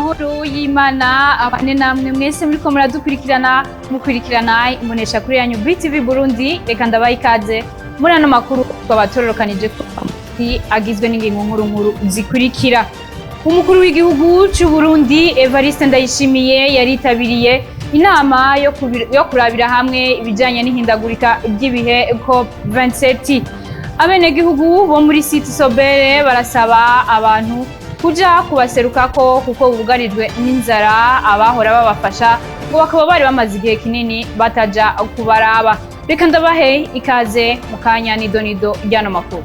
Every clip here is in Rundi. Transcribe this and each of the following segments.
Amahoro y'Imana abane namwe mwese muriko mukurikirana imbonesha kuri yanyu BTV Burundi. Reka ndabaye ikaze muri ano makuru twabatororokanije ko agizwe n'ingingo nkuru zikurikira. Umukuru w'igihugu cy'u Burundi Evariste Ndayishimiye yaritabiriye inama yo kurabira hamwe ibijanye n'ihindagurika ry'ibihe COP27. Abenegihugu bo muri site Sobere barasaba abantu kuja kubaserukako kuko bugarijwe n'inzara, abahora babafasha ngo bakaba bari bamaze igihe kinini bataja kubaraba. Reka ndabahe ikaze mu kanya nidonido ryano makuru.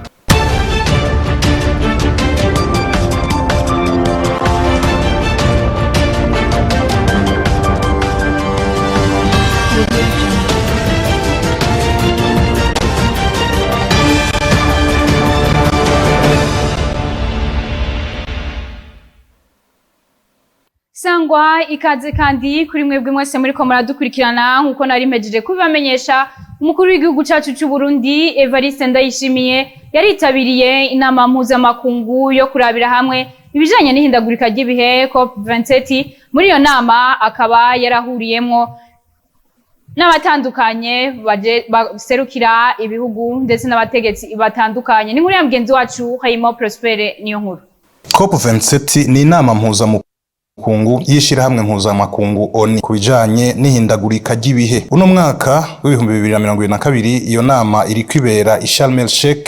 Sangwa ikaze kandi kuri mwebwe mwese muriko muradukurikirana nkuko nari mpejeje kubibamenyesha. Umukuru w'igihugu cyacu cy'u Burundi Evariste Ndayishimiye yaritabiriye inama mpuzamakungu yo kurabira hamwe ibijanye n'ihindagurika ry'ibihe COP27. Muri iyo nama akaba yarahuriyemwo n'abatandukanye baserukira ibihugu ndetse n'abategetsi batandukanye. Ni nkuru ya mugenzi wacu Hayimo Prospere niyo nkuru. COP27 ni inama mpuzamakungu yishirahamwe mpuzamakungu ONU kubijanye n'ihindagurika ry'ibihe. Uno mwaka w'ibihumbi 2022 iyo nama iri kwibera i Sharm el Sheikh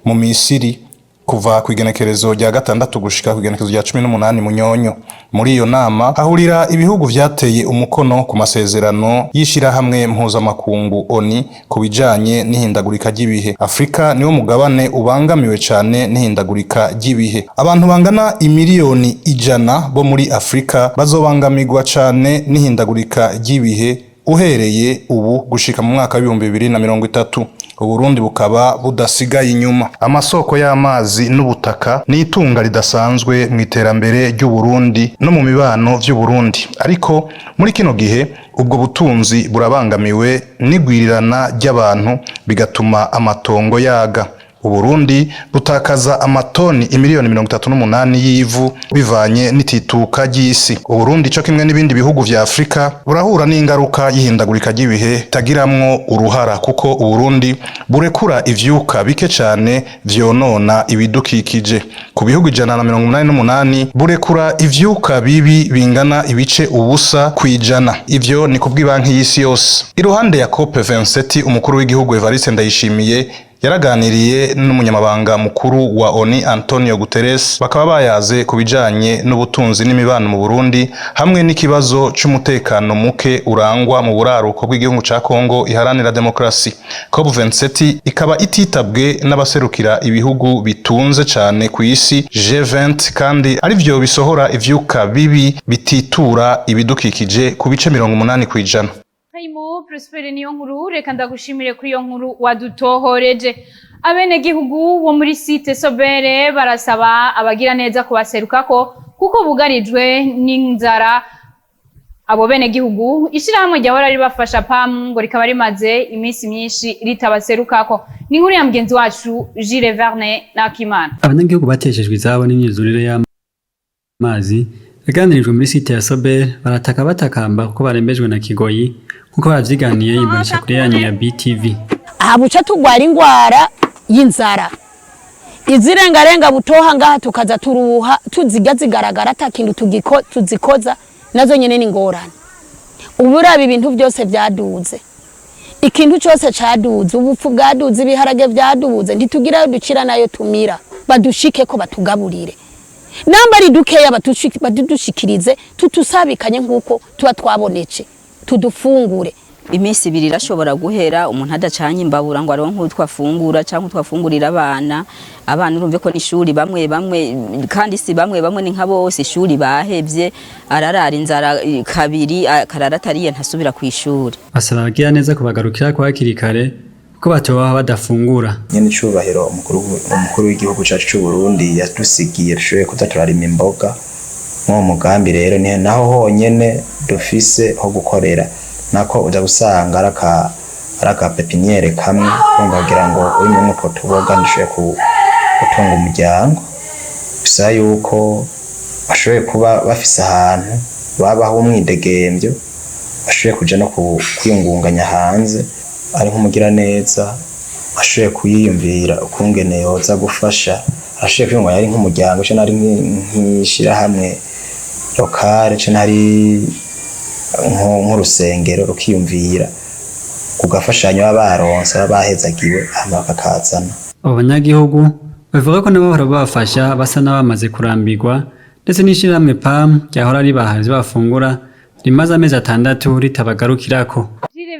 mu Misiri kuva ku igenekerezo rya 6 gushika ku igenekerezo rya 18 Munyonyo. Muri iyo nama hahurira ibihugu vyateye umukono ku masezerano yishirahamwe mpuzamakungu ONU kubijanye n'ihindagurika ry'ibihe. Afrika niwo mugabane ubangamiwe cane n'ihindagurika ry'ibihe. Abantu bangana imiliyoni 100 bo muri Afrika bazobangamirwa cane n'ihindagurika ry'ibihe uhereye ubu gushika mu mwaka wa 2030. Uburundi bukaba budasigaye inyuma. Amasoko y'amazi n'ubutaka ni itunga ridasanzwe mu iterambere ry'u Burundi no mu mibano vy'u Burundi. Ariko muri kino gihe ubwo butunzi burabangamiwe n'igwirirana ry'abantu bigatuma amatongo yaga. Uburundi butakaza amatoni imiliyoni 38 y'ivu bivanye n'itituka ry'isi. Uburundi cyo kimwe n'ibindi bihugu vya Afrika burahura n'ingaruka y'ihindagurika ry'ibihe tagiramwo uruhara kuko Uburundi burekura ivyuka bike cyane vyonona ibidukikije. Ku bihugu 188 burekura ivyuka bibi bingana ibice ubusa kwijana. Ivyo ni kubw'ibanki y'isi yose. Iruhande ya COP27 umukuru w'igihugu Evariste Ndayishimiye yaraganiriye n'umunyamabanga mukuru wa ONU Antonio Guterres, bakaba bayaze kubijanye n'ubutunzi n'imibano mu Burundi hamwe n'ikibazo c'umutekano muke urangwa mu buraruko bw'igihugu ca Kongo iharanira demokrasi. COP27 ikaba ititabwe n'abaserukira ibihugu bitunze cane ku isi G20 kandi ari vyo bisohora ivyuka bibi bititura ibidukikije ku bice 80 kwijana. Hayimo Prospere niyo nkuru. Reka ndagushimire kuri iyo nkuru wadutohoreje. Abenegihugu bo muri site Sobere barasaba abagira neza kubaserukako kuko bugarijwe n'inzara. Abo benegihugu ishirahamwe ryahora ribafasha PAM ngo rikaba rimaze iminsi myinshi ritabaserukako. Ni nkuru ya mugenzi wacu Gilles Verne Nakimana. Abanyagihugu bateshejwe izabo n'imyuzurire y'amazi yaganirijwe muri site ya Sobere barataka batakamba kuko barembejwe na kigoyi kuko bavyiganiye imbonesha kuri yanyu ya BTV. Abuca tugwara ingwara y'inzara izirengarenga butoha ngaha tukaza turuha tuzigaragara atakintu tuzikoza nazo nyene n'ingorane. Uburabi ibintu byose vyaduze, ikintu cyose caduze, ubupfu bwaduze, ibiharage vyaduze, ntitugira ducira nayo tumira badushike ko batugaburire. Nambari dukeya badushikirize tutusabikanye nkuko tuba twabonece tudufungure. Imisi ibiri irashobora guhera umuntu adacanye imbabura ngo aronke utwafungura cyangwa twafungurira abana urumve ko n'ishuri bamwe kandi si bamwe ni nka bose ishuri bahevye ararara inzara kabiri karara atariye ntasubira ku ishuri. Asaba abagira neza kubagarukira kwakiri kare ko batobaho badafungura. Nyene cyubahiro umukuru w'igihugu cyacu cy'u Burundi yadusigiye dushoboye kudaturarima imboga. Mu mugambi rero ni naho honyene dufise ho gukorera. Nako uja gusanga araka pepiniere kamwe kugira ngo uyu muko tuboga ndishoye gutunga umuryango. Bisa yuko bashoboye kuba bafise ahantu babaho umwidegembyo, bashoboye kuja no kwiyungunganya hanze, ari nk'umugira neza ashoboye kuyiyumvira ukungene yoza gufasha, ashoboye kwiyungunganya ari nk'umuryango cyane ari nk'ishirahamwe lokale cyane ari nk'urusengero rukiyumvira kugafashanyo babaronse bahezagiwe hama bakakazana. Abo banyagihugu bavuga ko nabo barabafasha basa n'abamaze kurambirwa, ndetse n'ishirahamwe PAM ryahora ribahazi bafungura rimaze amezi 6 ritabagarukirako.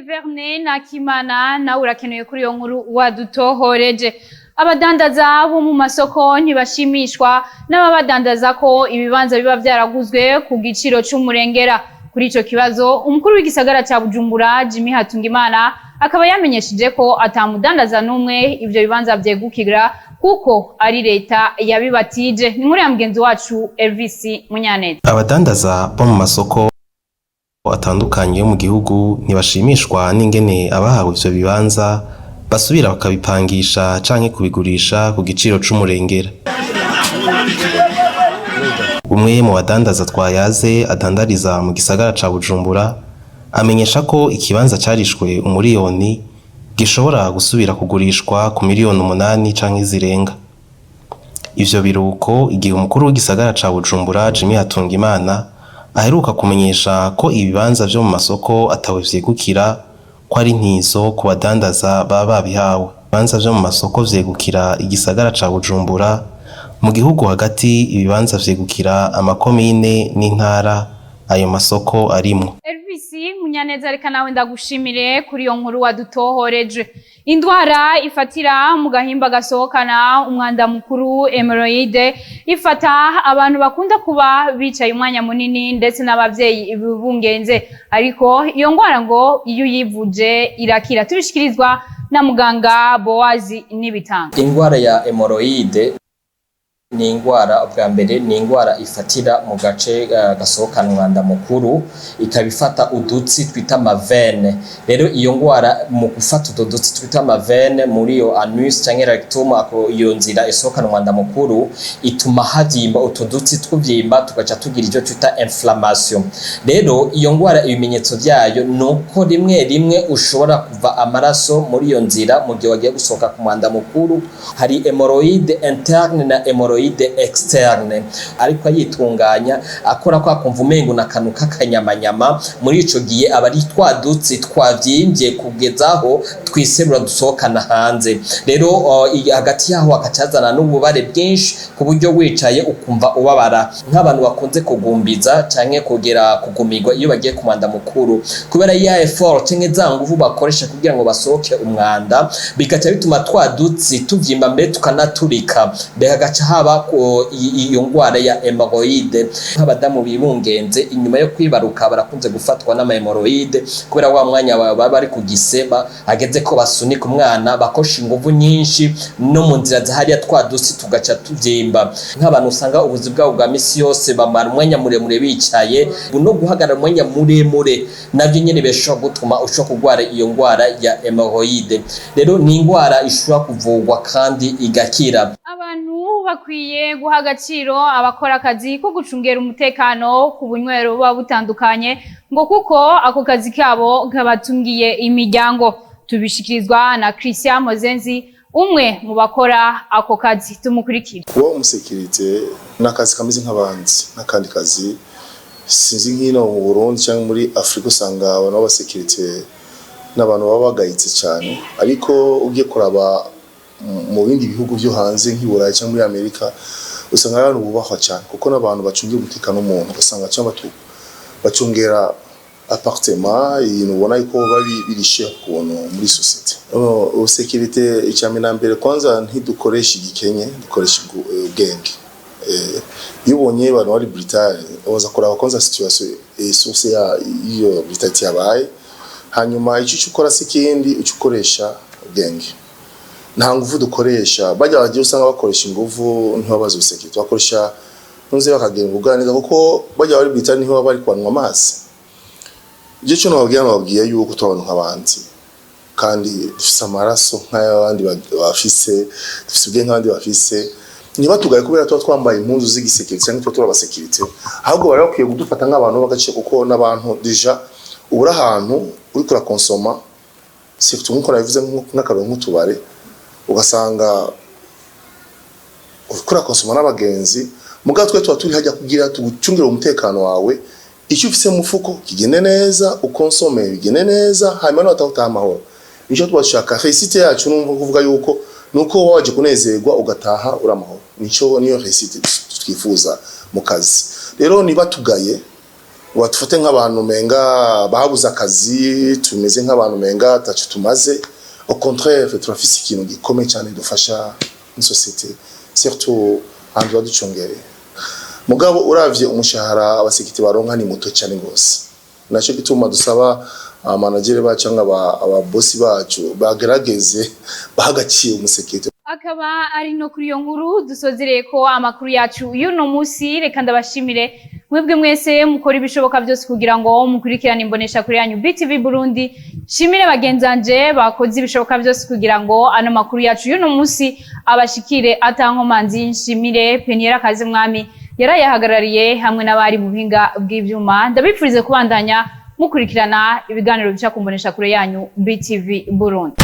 Verne na Kimana nawe urakenewe kuri iyo nkuru wadutohoreje. Abadandaza bo mu masoko ntibashimishwa n'ababadandaza ko ibibanza biba byaraguzwe ku giciro c'umurengera. Kuri ico kibazo umukuru w'igisagara ca Bujumbura Jimmy Hatungimana akaba yamenyesheje ko atamudandaza numwe ivyo bibanza vyegukira kuko ari leta yabibatije. Ni muri ya mugenzi wacu Elvis Munyaneza. Abadandaza bo mu masoko atandukanye yo mu gihugu ntibashimishwa n'ingene abahawe ivyo bibanza basubira bakabipangisha canke kubigurisha ku giciro c'umurengera. Umwe mu badandaza twayaze adandariza mu gisagara ca Bujumbura amenyesha ko ikibanza carishwe umuriyoni gishobora gusubira kugurishwa ku miliyoni 8 canke zirenga. Ivyo biruko igihe umukuru w'igisagara ca Bujumbura Jimmy Hatungimana aheruka kumenyesha ko ibibanza vyo mu masoko atawe vyegukira ko ari ntizo ku badandaza baba babihawe. Ibibanza vyo mu masoko vyegukira igisagara ca Bujumbura, mu gihugu hagati ibibanza vyegukira amakomine n'intara ayo masoko arimwo. Elvis Munyaneza reka nawe ndagushimire kuri iyo nkuru wadutohoreje. Indwara ifatira mu gahimba gasohokana umwanda mukuru hemorrhoide ifata abantu bakunda kuba bicaye umwanya munini ndetse n'abavyeyi ibungenze, ariko iyo ngwara ngo iyo yivuje irakira. Tubishikirizwa na muganga Boazi Nibitanga. Indwara ya hemorrhoide ni ingwara bwa mbere ni ingwara ifatira mu gace gasohokana umwanda mukuru, ikabifata udutsi twita amavene. Rero iyo ngwara mu gufata udutsi twita amavene muri iyo anus cyangwa rectum, ako iyo nzira isohokana umwanda mukuru, ituma havyimba utudutsi twuvyimba tugaca tugira ivyo twita inflammation. Rero iyo ngwara ibimenyetso byayo nuko rimwe rimwe ushobora kuva amaraso muri iyo nzira mu gihe wagiye gusohoka ku mwanda mukuru. Hari hemorrhoide interne na hemorrhoide externe, ariko yitunganya akora kwa kumva umengo na kanu kakanyamanyama. Muri ico gihe abari twadutsi twavyimbye kugezaho twiserura dusohokana hanze. Rero hagati yaho akacazana n'ububare bwinshi ku buryo wicaye ukumva ubabara, nk'abantu bakunze kugumbiza canke kugera kugumirwa iyo bagiye ku mwanda mukuru, kubera ya effort canke za nguvu bakoresha kugira ngo basohoke umwanda, bigaca bituma twadutsi tuvyimba mbere tukanaturika, bagaca haba iyo ngwara ya hemorrhoide. Nk'abadamu bibungenze inyuma yo kwibaruka barakunze gufatwa n'ama hemorrhoide kubera wa mwanya baba bari kugiseba, hageze ko basunika umwana bakosha inguvu nyinshi no mu nzira zahariya twadusi tugaca tuvyimba. Nk'abantu usanga ubuzi bwabo bwa misi yose bamara umwanya muremure bicaye, no guhagarara umwanya muremure navyo nyene bishobora gutuma ushobora kugwara iyo ngwara ya hemorrhoide. Rero ni ingwara ishobora kuvugwa kandi igakira. Abantu bakwiye guha agaciro abakora akazi ko gucungera umutekano ku bunywero buba butandukanye, ngo kuko ako kazi kabo kabatungiye imiryango. Tubishikirizwa na Christian Mozenzi, umwe mu bakora ako kazi. Tumukurikira. Kuba umusekirite n'akazi kameze nk'abandi n'akandi kazi, sinzi nk'ino mu Burundi cyangwa muri Afrika usanga abantu b'abasekirite n'abantu baba bagayitse cyane, ariko ugiye kuraba mu bindi bihugu byo hanze nk'Iburayi cyangwa muri Amerika usanga abantu bubahwa cyane, kuko n'abantu bacungira umutekano w'umuntu usanga cyangwa bacungera appartement ibintu ubona yuko bari birishe kubona muri societe. Ubusekirite icyame na mbere kwanza ntidukoresha igikenye, dukoresha ubwenge. Iyo ubonye abantu bari brutale baza kuraba kwanza situation source ya iyo brutality yabaye, hanyuma icyo ukora sikindi ukoresha ubwenge. Nta nguvu dukoresha, bajya bagiye usanga bakoresha inguvu ntibabaza ubusekirite, bakoresha ntuze bakagenga uganira kuko bajya bari brutale niho bari kwanwa amazi. Ibyo cyo nababwiye yuko tubana nk'abandi kandi dufise amaraso nk'ayabandi bafise, dufise ubwenge nk'abandi bafise, niba tugaye kubera tuba twambaye impuzu z'igisekirite cyangwa tuba turabasekirite ahubwo bari bakwiye kudufata nk'abantu b'agaciro kuko n'abantu deja ubura ahantu uri kurakonsoma surtout nk'uko nabivuze nk'akarero nk'utubare ugasanga uri kurakonsoma n'abagenzi mugabo twe tuba turi hajya kugira tugucungira umutekano wawe icyo ufise mu mufuko kigende neza ukonsome bigende neza hanyuma no atahutaha amahoro nicyo twashaka réussite yacu numva kuvuga yuko nuko waje kunezerwa ugataha uramahoro niyo réussite twifuza mu kazi rero niba tugaye watufate nk'abantu menga babuze akazi tumeze nk'abantu menga tacu tumaze au contraire turafise ikintu gikomeye cyane dufasha in société surtout andwa ducongere mugabo uravye umushahara abasekirite baronka ni muto cyane gose naco gituma dusaba amanagere bacu cyangwa ababosi bacu bagerageze bahagaciye umusekirite. Akaba ari no kuri yo nkuru dusozereye ko amakuru yacu y'uno munsi. Reka ndabashimire mwebwe mwese mukora ibishoboka byose kugira ngo mukurikirane imbonesha kuri yanyu BTV Burundi. Shimire bagenzanje bakoze ibishoboka byose kugira ngo ano makuru yacu y'uno munsi abashikire atankomanzi. Nshimire Peniera Kaze Mwami yarayahagarariye hamwe n'abari mu buhinga bw'ivyuma. Ndabipfurize kubandanya mukurikirana ibiganiro bica kumbonesha kure yanyu BTV Burundi.